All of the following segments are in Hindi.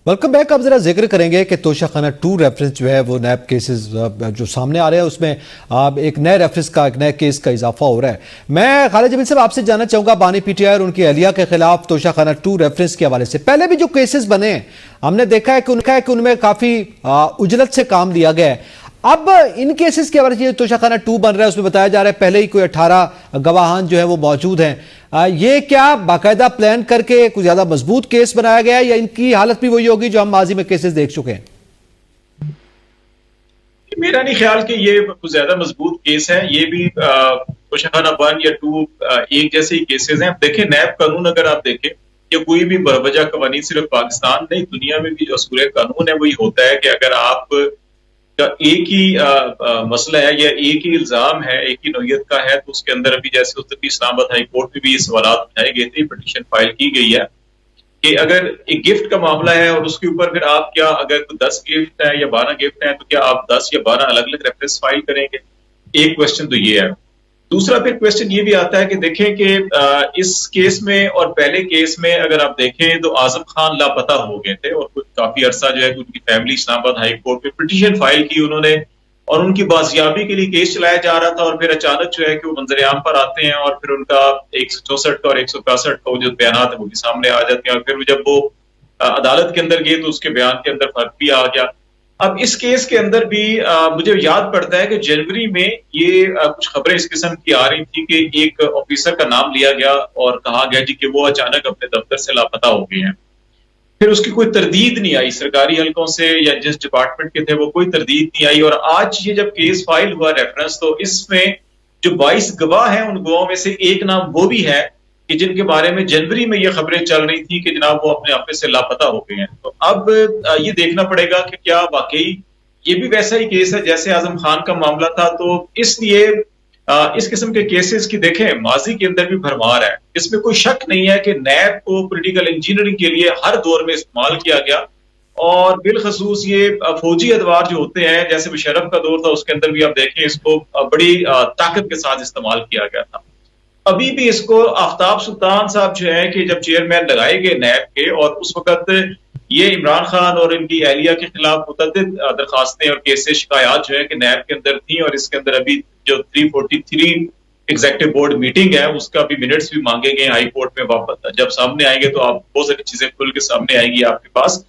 Welcome back. अब जरा जिक्र करेंगे कि तोशाखाना 2 रेफरेंस जो है वो नैब केसेस जो सामने आ रहे हैं उसमें एक नए रेफरेंस का एक नए केस का इजाफा हो रहा है। मैं खालिद जमील साहब आपसे जानना चाहूंगा बानी पीटीआई और उनकी अहलिया के खिलाफ तोशाखाना 2 रेफरेंस के हवाले से पहले भी जो केसेस बने हैं हमने देखा है कि उनमें काफी उजलत से काम लिया गया है। अब इन केसेस के हवाले से तोशाखाना 2 बन रहा है उसमें बताया जा रहा है पहले ही कोई 18 गवाहान जो है वो मौजूद हैं। ये क्या बाकायदा प्लान करके कुछ ज्यादा मजबूत केस बनाया गया है या इनकी हालत भी वही होगी जो हम माजी में केसेस देख चुके हैं? मेरा नहीं ख्याल कि ये कुछ ज्यादा मजबूत केस है। ये भी तोशाखाना 1 या 2 एक जैसे ही केसेस हैं। देखें नैब कानून अगर आप देखें या कोई भी बरवजा कवानीन सिर्फ पाकिस्तान नहीं दुनिया में भी जो असूल कानून है वही होता है कि अगर आप एक ही मसला है या एक ही इल्जाम है एक ही नौयत का है तो उसके अंदर अभी जैसे उस इस्लामाबाद हाई कोर्ट में भी ये सवाल उठाए गए थे, पिटीशन फाइल की गई है कि अगर एक गिफ्ट का मामला है और उसके ऊपर फिर आप क्या अगर 10 गिफ्ट है या 12 गिफ्ट है तो क्या आप 10 या 12 अलग अलग रेफरेंस फाइल करेंगे? एक क्वेश्चन तो ये है। दूसरा फिर क्वेश्चन ये भी आता है कि देखें कि इस केस में और पहले केस में अगर आप देखें तो आजम खान लापता हो गए थे और काफी अरसा जो है उनकी फैमिली इस्लामाबाद हाई कोर्ट में पिटीशन फाइल की उन्होंने और उनकी बाजियाबी के लिए केस चलाया जा रहा था और फिर अचानक जो है कि वो मंजरेआम पर आते हैं और फिर उनका 164 का और 165 का जो बयान है वो भी सामने आ जाते हैं और फिर जब वो अदालत के अंदर गए तो उसके बयान के अंदर फर्क भी आ गया। अब इस केस के अंदर भी मुझे याद पड़ता है कि जनवरी में ये कुछ खबरें इस किस्म की आ रही थी कि एक ऑफिसर का नाम लिया गया और कहा गया जी कि वो अचानक अपने दफ्तर से लापता हो गए हैं। फिर उसकी कोई तरदीद नहीं आई सरकारी हलकों से या जिस डिपार्टमेंट के थे वो कोई तरदीद नहीं आई। और आज ये जब केस फाइल हुआ रेफरेंस तो इसमें जो 22 गवाह हैं उन गवाहों में से एक नाम वो भी है कि जिनके बारे में जनवरी में ये खबरें चल रही थी कि जनाब वो अपने ऑफिस से लापता हो गए हैं। तो अब ये देखना पड़ेगा कि क्या वाकई ये भी वैसा ही केस है जैसे आजम खान का मामला था। तो इसलिए इस किस्म के केसेस की देखें माजी के अंदर भी भरमार है। इसमें कोई शक नहीं है कि नैब को पॉलिटिकल इंजीनियरिंग के लिए हर दौर में इस्तेमाल किया गया और बिलखसूस ये फौजी अदवार जो होते हैं जैसे मुशर्रफ का दौर था उसके अंदर भी आप देखें इसको बड़ी ताकत के साथ इस्तेमाल किया गया था। अभी भी इसको आफ्ताब सुल्तान साहब जो है कि जब चेयरमैन लगाए गए नैब के और उस वक्त ये इमरान खान और इनकी एहलिया के खिलाफ मुतअद्दिद दरखास्तें और केसेस शिकायत जो है कि नैब के अंदर थी और इसके अंदर अभी जो 343 एग्जीक्यूटिव बोर्ड मीटिंग है उसका भी मिनट्स भी मांगे गए हाई कोर्ट में। वापस जब सामने आएंगे तो आप बहुत सारी चीजें खुल के सामने आएंगी आपके पास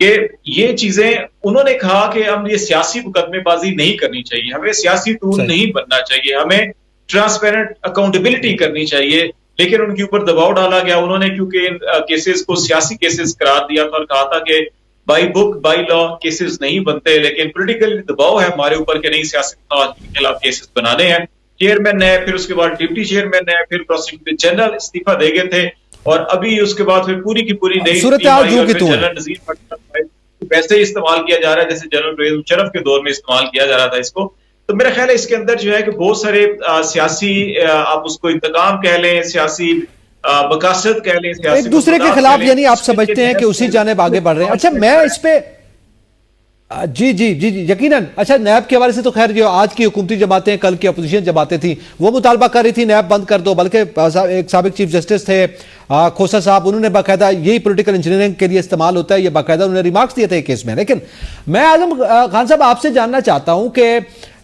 कि ये चीजें उन्होंने कहा कि हम ये सियासी मुकदमेबाजी नहीं करनी चाहिए, हमें सियासी टूल नहीं बनना चाहिए, हमें ट्रांसपेरेंट अकाउंटेबिलिटी करनी चाहिए। लेकिन उनके ऊपर दबाव डाला गया उन्होंने क्योंकि इन केसेस को सियासी केसेस करार दिया था और कहा था कि by book by law cases नहीं बनते। लेकिन पॉलिटिकल दबाव है हमारे ऊपर कि नहीं सियासत के खिलाफ केसेस बनाने हैं। चेयरमैन है फिर उसके बाद डिप्टी चेयरमैन है फिर प्रोसिक्यूटर जनरल इस्तीफा दे गए थे और अभी उसके बाद फिर पूरी की पूरी नई जनरल नजीर वैसे ही इस्तेमाल किया जा रहा है जैसे जनरल मुशर्रफ के दौर में इस्तेमाल किया जा रहा था इसको। तो मेरा ख्याल है इसके अंदर जो है कि बहुत सारे सियासी आप उसको इंतकाम कह लें, सियासी मकासद कह लें, एक दूसरे के खिलाफ यानी आप समझते हैं कि उसी जानिब आगे बढ़ रहे हैं। अच्छा मैं इस पे जी जी जी जी यकीनन। अच्छा नैब के हवाले से तो खैर जो आज की हुकूमती जमातें कल की अपोजिशन जमातें थी वो मुतालबा कर रही थी नैब बंद कर दो, बल्कि एक साबिक चीफ जस्टिस थे खोसा साहब उन्होंने बाकायदा यही पॉलिटिकल इंजीनियरिंग के लिए इस्तेमाल होता है ये बाकायदा उन्होंने रिमार्क्स दिए थे केस में। लेकिन मैं आजम खान साहब आपसे जानना चाहता हूं कि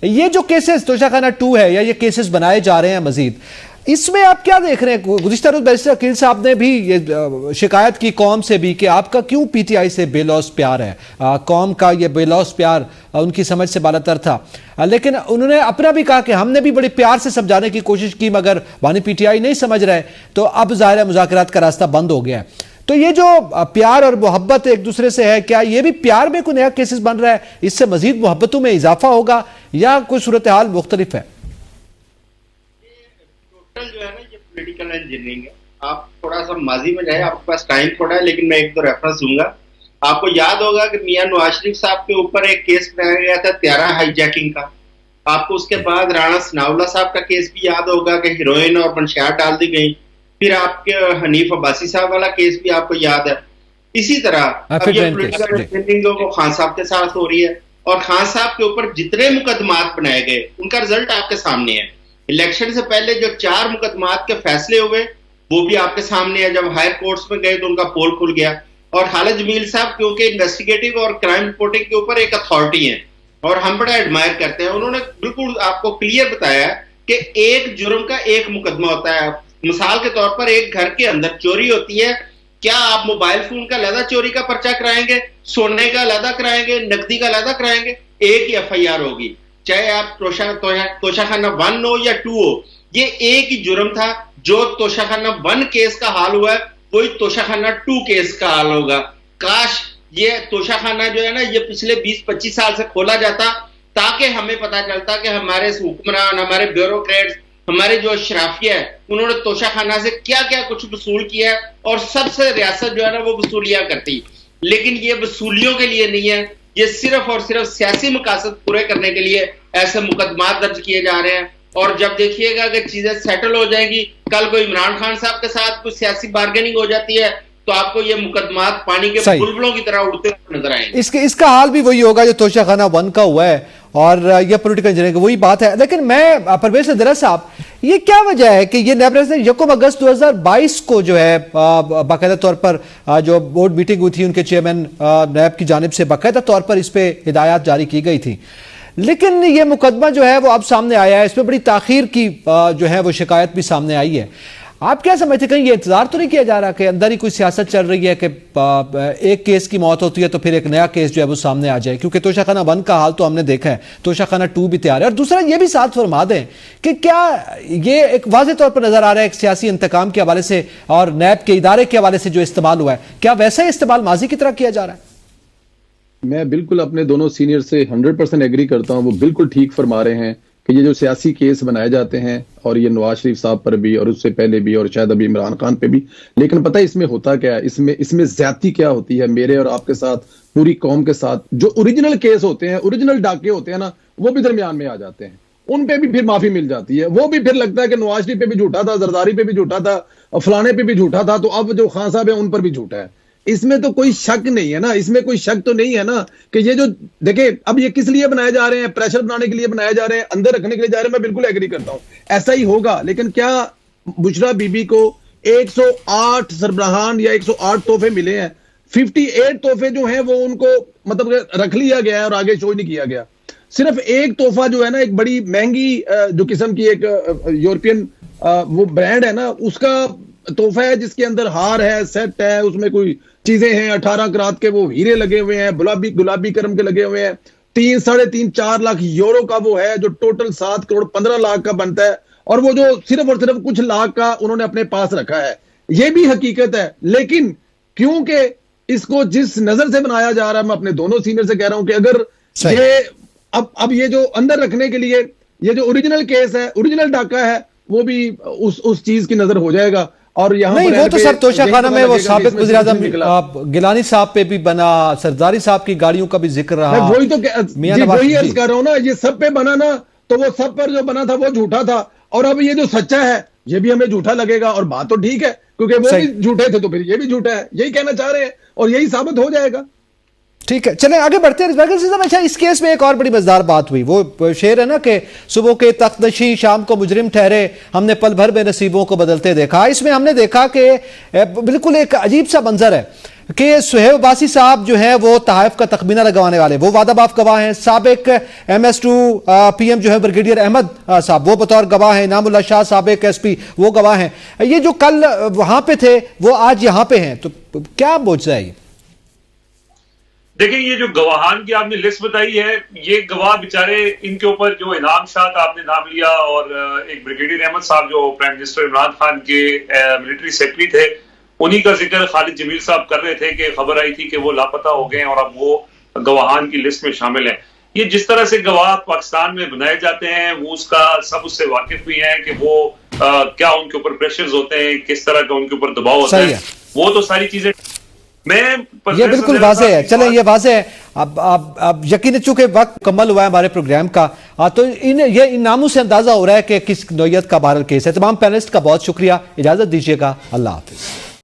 ये जो केसेस तोशाखाना 2 है या ये केसेस बनाए जा रहे हैं मजीद इसमें आप क्या देख रहे हैं? गुज़िश्ता रोज़ बैरिस्टर अकील साहब ने भी ये शिकायत की कौम से भी कि आपका क्यों पीटीआई से बेलौस प्यार है, कौम का ये बेलौस प्यार उनकी समझ से बालातर था। लेकिन उन्होंने अपना भी कहा कि हमने भी बड़ी प्यार से समझाने की कोशिश की मगर वानी पीटीआई नहीं समझ रहे तो अब ज़ाहिर है मुज़ाकरात का रास्ता बंद हो गया है। तो ये जो प्यार और मोहब्बत एक दूसरे से है क्या ये भी प्यार में कोई नया केसेस बन रहा है, इससे मजीद मोहब्बतों में इजाफा होगा या कोई सूरत हाल मुख्तलिफ है? जो है ना ये पॉलिटिकल इंजीनियरिंग है। आप थोड़ा सा माजी में रहे, आपके पास टाइम थोड़ा है लेकिन मैं एक दो रेफरेंस दूंगा। आपको याद होगा कि मियां नवाज शरीफ साहब के ऊपर एक केस बनाया गया था 13 हाईजैकिंग का। आपको उसके बाद राणा सनाउल्लाह साहब का केस भी याद होगा कि हीरोइन और मंशियात डाल दी गई। फिर आपके हनीफ अब्बासी साहब वाला केस भी आपको याद है। इसी तरह अब ये पॉलिटिकल इंजीनियरिंग वो खान साहब के साथ हो रही है और खान साहब के ऊपर जितने मुकदमात बनाए गए उनका रिजल्ट आपके सामने है। इलेक्शन से पहले जो 4 मुकदमात के फैसले हुए वो भी आपके सामने है। जब हायर कोर्ट्स में गए तो उनका पोल खुल गया। और खालिद जमील साहब क्योंकि इन्वेस्टिगेटिव और क्राइम रिपोर्टिंग के ऊपर एक अथॉरिटी है और हम बड़ा एडमायर करते हैं। उन्होंने बिल्कुल आपको क्लियर बताया कि एक जुर्म का एक मुकदमा होता है। मिसाल के तौर पर एक घर के अंदर चोरी होती है, क्या आप मोबाइल फोन का अलहदा चोरी का पर्चा कराएंगे, सोने का अलहदा कराएंगे, नकदी का अलहदा कराएंगे? एक ही FIR होगी, चाहे आप तोशाखाना 1 हो या 2 हो। ये एक ही जुर्म था। जो तोशाखाना 1 केस का हाल हुआ है वही तोशाखाना 2 केस का हाल होगा। काश ये तोशाखाना जो है ना, ये पिछले 20-25 साल से खोला जाता ताकि हमें पता चलता कि हमारे हुक्मरान, हमारे ब्यूरोक्रेट्स, हमारे जो शराफिया है, उन्होंने तोशाखाना से क्या क्या कुछ वसूल किया है और सबसे रियासत जो है ना वो वसूलियां करती। लेकिन ये वसूलियों के लिए नहीं है, ये सिर्फ और सिर्फ सियासी मकासद पूरे करने के लिए ऐसे मुकदमा दर्ज किए जा रहे हैं। और जब देखिएगा कि चीजें सेटल हो जाएंगी, कल को इमरान खान साहब के साथ कुछ सियासी बार्गेनिंग हो जाती है तो आपको ये मुकदमा पानी के बुलबुलों की तरह उड़ते नजर आएंगे। इसका हाल भी वही होगा जो तोशाखाना 1 का हुआ है और ये पॉलिटिकल इंजीनियरिंग वही बात है। लेकिन मैं परवेज सदरा साहब, ये क्या वजह है कि ये नैब ने 1 अगस्त 2022 को जो है बाकायदा तौर पर जो बोर्ड मीटिंग हुई थी उनके चेयरमैन नैब की जानिब से बाकायदा तौर पर इस पे हिदायत जारी की गई थी, लेकिन ये मुकदमा जो है वो अब सामने आया है, इसमें बड़ी ताखीर की जो है वो शिकायत भी सामने आई है। आप क्या समझते हैं, कहीं ये इंतजार तो नहीं किया जा रहा कि अंदर ही कोई सियासत चल रही है कि एक केस की मौत होती है तो फिर एक नया केस जो है वो सामने आ जाए? क्योंकि तोशाखाना 1 का हाल तो हमने देखा है, तोशाखाना 2 भी तैयार है। और दूसरा ये भी साथ फरमा दें कि क्या ये एक वाज़ेह तौर पर नजर आ रहा है एक सियासी इंतकाम के हवाले से और नैब के इदारे के हवाले से जो इस्तेमाल हुआ है, क्या वैसा ही इस्तेमाल माजी की तरह किया जा रहा है? मैं बिल्कुल अपने दोनों सीनियर से 100% एग्री करता हूं। वो बिल्कुल ठीक फरमा रहे हैं कि ये जो सियासी केस बनाए जाते हैं, और ये नवाज शरीफ साहब पर भी और उससे पहले भी और शायद अभी इमरान खान पे भी, लेकिन पता है इसमें होता क्या है, इसमें ज्यादती क्या होती है मेरे और आपके साथ, पूरी कौम के साथ। जो ओरिजिनल केस होते हैं, ओरिजिनल डाके होते हैं ना, वो भी दरमियान में आ जाते हैं, उन पे भी फिर माफी मिल जाती है। वो भी फिर लगता है कि नवाज शरीफ पे भी झूठा था, जरदारी पे भी झूठा था, फलाने पे भी झूठा था, तो अब जो खान साहब है उन पर भी झूठा है। इसमें तो कोई शक नहीं है ना, इसमें कोई शक तो नहीं है ना कि ये जो देखे अब ये किस लिए बनाए जा रहे हैं, प्रेशर बनाने के लिए बनाए जा रहे हैं, अंदर रखने के लिए जा रहे हैं। मैं बिल्कुल एग्री करता हूं, ऐसा ही होगा। लेकिन क्या बुशरा बीबी को 108 सरबराहान या 108 तोहफे मिले हैं? 58 तोहफे जो हैं वो उनको मतलब रख लिया गया है और आगे शो नहीं किया गया। सिर्फ एक तोहफा जो है ना, एक बड़ी महंगी जो किस्म की एक यूरोपियन वो ब्रांड है ना, उसका तोहफा है जिसके अंदर हार है, सेट है, उसमें कोई चीजें हैं, 18 करात के वो हीरे लगे हुए हैं, गुलाबी करम के लगे हुए हैं, 3, 3.5, 4 लाख यूरो का वो है जो टोटल 7 करोड़ 15 लाख का बनता है, और वो जो सिर्फ और सिर्फ कुछ लाख का उन्होंने अपने पास रखा है। ये भी हकीकत है। लेकिन क्योंकि इसको जिस नजर से बनाया जा रहा है, मैं अपने दोनों सीनियर से कह रहा हूं कि अगर ये अब ये जो अंदर रखने के लिए ये जो ओरिजिनल केस है, ओरिजिनल डाका है, वो भी उस चीज की नजर हो जाएगा। और यहाँ नहीं, वो तो सर तोशाखाना में वो साबिक वज़ीर-ए-आज़म गिलानी साहब पे भी बना, सरदारी साहब की गाड़ियों का भी जिक्र रहा। वही तो वही अर्ज कर रहा हूं ना, ये सब पे बना ना, तो वो सब पर जो बना था वो झूठा था, और अब ये जो सच्चा है ये भी हमें झूठा लगेगा। और बात तो ठीक है, क्योंकि वो भी झूठे थे तो फिर ये भी झूठा है, यही कहना चाह रहे हैं और यही साबित हो जाएगा। ठीक है, चलें आगे बढ़ते हैं। अच्छा, इस केस में एक और बड़ी मजेदार बात हुई, वो शेर है ना कि सुबह के तख्तनशी शाम को मुजरिम ठहरे, हमने पल भर में नसीबों को बदलते देखा। इसमें हमने देखा कि बिल्कुल एक अजीब सा मंजर है कि सुहेब अब्बासी साहब जो है वो तहाइफ का तखमीना लगवाने वाले, वो वादाबाफ गवाह हैं। साबिक MS2 PM जो है ब्रिगेडियर अहमद साहब, वो बतौर गवाह हैं। इनामुल्लाह शाह साबिक SP वो गवाह हैं। ये जो कल वहां पे थे वो आज यहां पे हैं, तो क्या बोझ है ये? देखिए, ये जो गवाहान की आपने लिस्ट बताई है, ये गवाह बेचारे, इनके ऊपर जो इनाम शाह का आपने नाम लिया और एक ब्रिगेडियर अहमद साहब जो प्राइम मिनिस्टर इमरान खान के मिलिट्री सेक्रेटरी थे, उन्हीं का जिक्र खालिद जमील साहब कर रहे थे कि खबर आई थी कि वो लापता हो गए और अब वो गवाहान की लिस्ट में शामिल हैं। ये जिस तरह से गवाह पाकिस्तान में बनाए जाते हैं, वो उसका सब उससे वाकिफ भी हैं कि वो क्या उनके ऊपर प्रेशर्स होते हैं, किस तरह का उनके ऊपर दबाव होता है, वो तो सारी चीजें ये बिल्कुल वाज़ेह है। चलें, ये वाज़ेह है। अब यकीन चूंकि वक्त मुकम्मल हुआ है हमारे प्रोग्राम का, तो इन नामों से अंदाजा हो रहा है कि किस नौयत का बहरहाल केस है। तमाम पैनलिस्ट का बहुत शुक्रिया, इजाजत दीजिएगा, अल्लाह हाफिज।